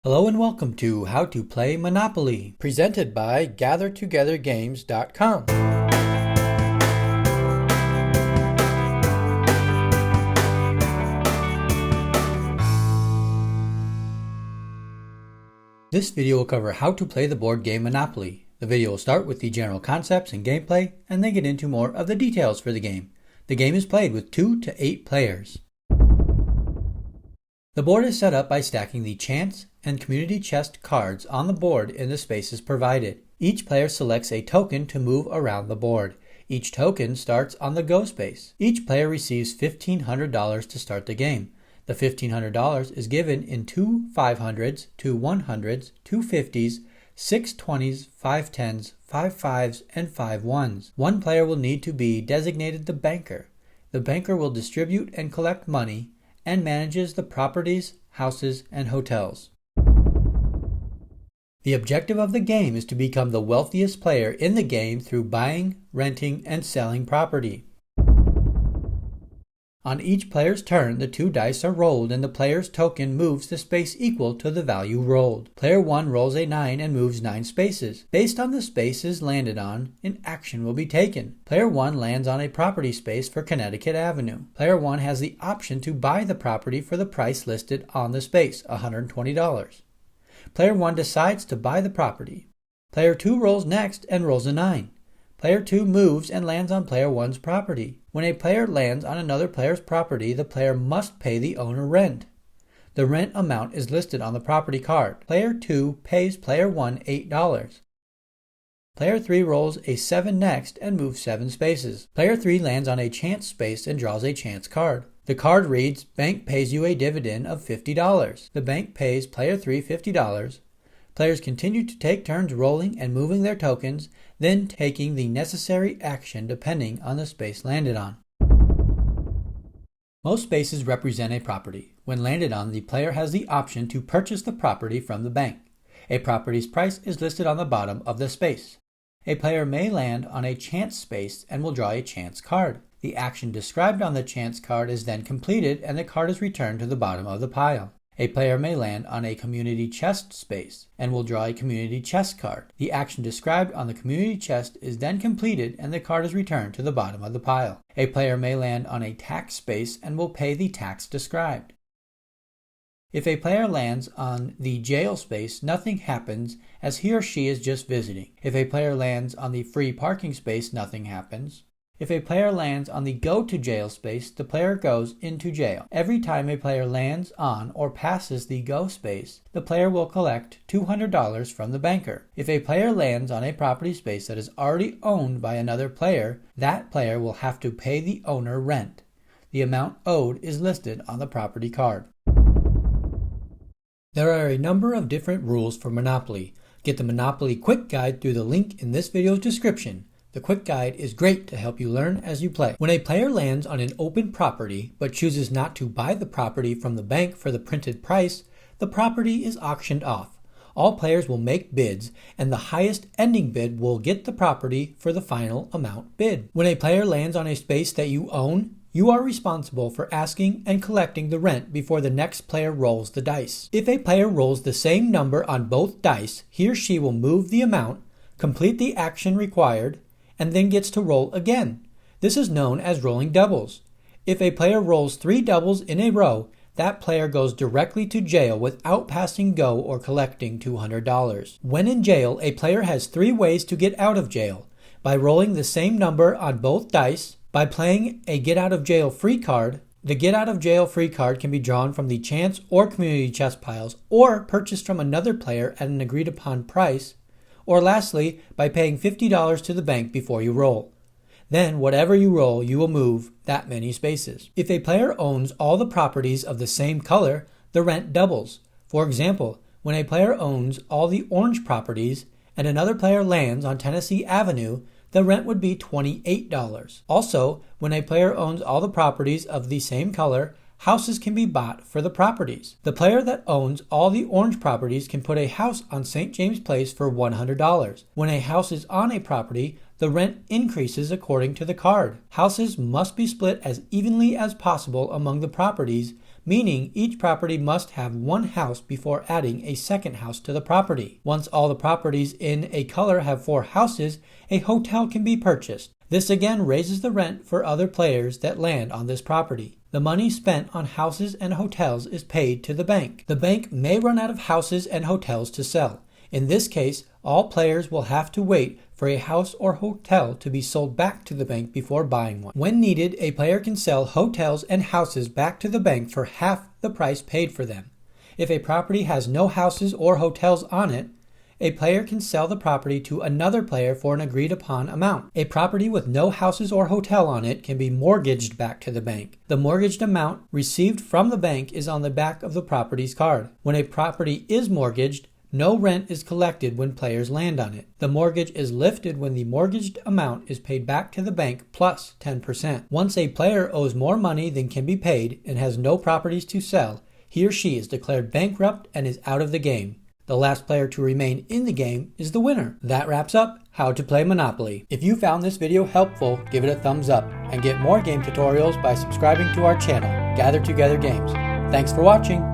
Hello and welcome to How to Play Monopoly, presented by GatherTogetherGames.com. This video will cover how to play the board game Monopoly. The video will start with the general concepts and gameplay, and then get into more of the details for the game. The game is played with 2 to 8 players. The board is set up by stacking the chance and community chest cards on the board in the spaces provided. Each player selects a token to move around the board. Each token starts on the go space. Each player receives $1,500 to start the game. The $1,500 is given in 2 500s, 2 100s, 2 50s, 6 20s, 5 10s, 5 5s, and 5 1s. One player will need to be designated the banker. The banker will distribute and collect money and manages the properties, houses, and hotels. The objective of the game is to become the wealthiest player in the game through buying, renting, and selling property. On each player's turn, the 2 dice are rolled and the player's token moves the space equal to the value rolled. Player 1 rolls a 9 and moves 9 spaces. Based on the spaces landed on, an action will be taken. Player 1 lands on a property space for Connecticut Avenue. Player 1 has the option to buy the property for the price listed on the space, $120. Player 1 decides to buy the property. Player 2 rolls next and rolls a 9. Player 2 moves and lands on Player 1's property. When a player lands on another player's property, the player must pay the owner rent. The rent amount is listed on the property card. Player 2 pays Player 1 $8. Player 3 rolls a 7 next and moves 7 spaces. Player 3 lands on a chance space and draws a chance card. The card reads, "Bank pays you a dividend of $50. The bank pays Player 3 $50. Players continue to take turns rolling and moving their tokens, then taking the necessary action depending on the space landed on. Most spaces represent a property. When landed on, the player has the option to purchase the property from the bank. A property's price is listed on the bottom of the space. A player may land on a chance space and will draw a chance card. The action described on the chance card is then completed and the card is returned to the bottom of the pile. A player may land on a community chest space and will draw a community chest card. The action described on the community chest is then completed and the card is returned to the bottom of the pile. A player may land on a tax space and will pay the tax described. If a player lands on the jail space, nothing happens as he or she is just visiting. If a player lands on the free parking space, nothing happens. If a player lands on the go to jail space, the player goes into jail. Every time a player lands on or passes the go space, the player will collect $200 from the banker. If a player lands on a property space that is already owned by another player, that player will have to pay the owner rent. The amount owed is listed on the property card. There are a number of different rules for Monopoly. Get the Monopoly Quick Guide through the link in this video's description. The quick guide is great to help you learn as you play. When a player lands on an open property but chooses not to buy the property from the bank for the printed price, the property is auctioned off. All players will make bids, and the highest ending bid will get the property for the final amount bid. When a player lands on a space that you own, you are responsible for asking and collecting the rent before the next player rolls the dice. If a player rolls the same number on both dice, he or she will move the amount, complete the action required, and then gets to roll again. This is known as rolling doubles. If a player rolls 3 doubles in a row, that player goes directly to jail without passing go or collecting $200. When in jail, a player has 3 ways to get out of jail: by rolling the same number on both dice, by playing a get out of jail free card. The get out of jail free card can be drawn from the chance or community chest piles or purchased from another player at an agreed upon price, or lastly, by paying $50 to the bank before you roll. Then, whatever you roll, you will move that many spaces. If a player owns all the properties of the same color, the rent doubles. For example, when a player owns all the orange properties and another player lands on Tennessee Avenue, the rent would be $28. Also, when a player owns all the properties of the same color, houses can be bought for the properties. The player that owns all the orange properties can put a house on St. James Place for $100. When a house is on a property, the rent increases according to the card. Houses must be split as evenly as possible among the properties, meaning each property must have one house before adding a second house to the property. Once all the properties in a color have 4 houses, a hotel can be purchased. This again raises the rent for other players that land on this property. The money spent on houses and hotels is paid to the bank. The bank may run out of houses and hotels to sell. In this case, all players will have to wait for a house or hotel to be sold back to the bank before buying one. When needed, a player can sell hotels and houses back to the bank for half the price paid for them. If a property has no houses or hotels on it, a player can sell the property to another player for an agreed upon amount. A property with no houses or hotel on it can be mortgaged back to the bank. The mortgaged amount received from the bank is on the back of the property's card. When a property is mortgaged, no rent is collected when players land on it. The mortgage is lifted when the mortgaged amount is paid back to the bank plus 10%. Once a player owes more money than can be paid and has no properties to sell, he or she is declared bankrupt and is out of the game. The last player to remain in the game is the winner. That wraps up how to play Monopoly. If you found this video helpful, give it a thumbs up and get more game tutorials by subscribing to our channel, Gather Together Games. Thanks for watching.